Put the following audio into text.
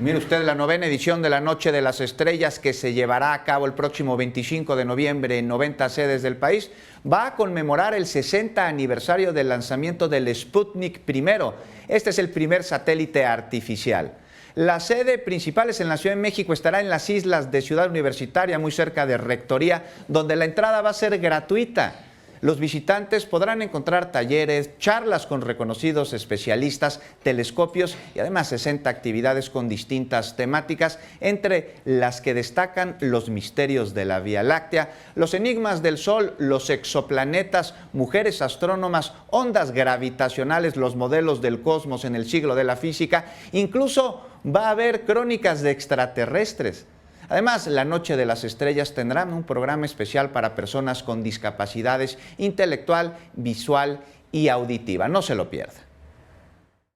Mire usted, la 9ª edición de la Noche de las Estrellas, que se llevará a cabo el próximo 25 de noviembre en 90 sedes del país, va a conmemorar el 60 aniversario del lanzamiento del Sputnik I. Este es el primer satélite artificial. La sede principal es en la Ciudad de México, estará en las islas de Ciudad Universitaria, muy cerca de Rectoría, donde la entrada va a ser gratuita. Los visitantes podrán encontrar talleres, charlas con reconocidos especialistas, telescopios y además 60 actividades con distintas temáticas, entre las que destacan los misterios de la Vía Láctea, los enigmas del Sol, los exoplanetas, mujeres astrónomas, ondas gravitacionales, los modelos del cosmos en el siglo de la física, incluso va a haber crónicas de extraterrestres. Además, la Noche de las Estrellas tendrá un programa especial para personas con discapacidades intelectual, visual y auditiva. No se lo pierda.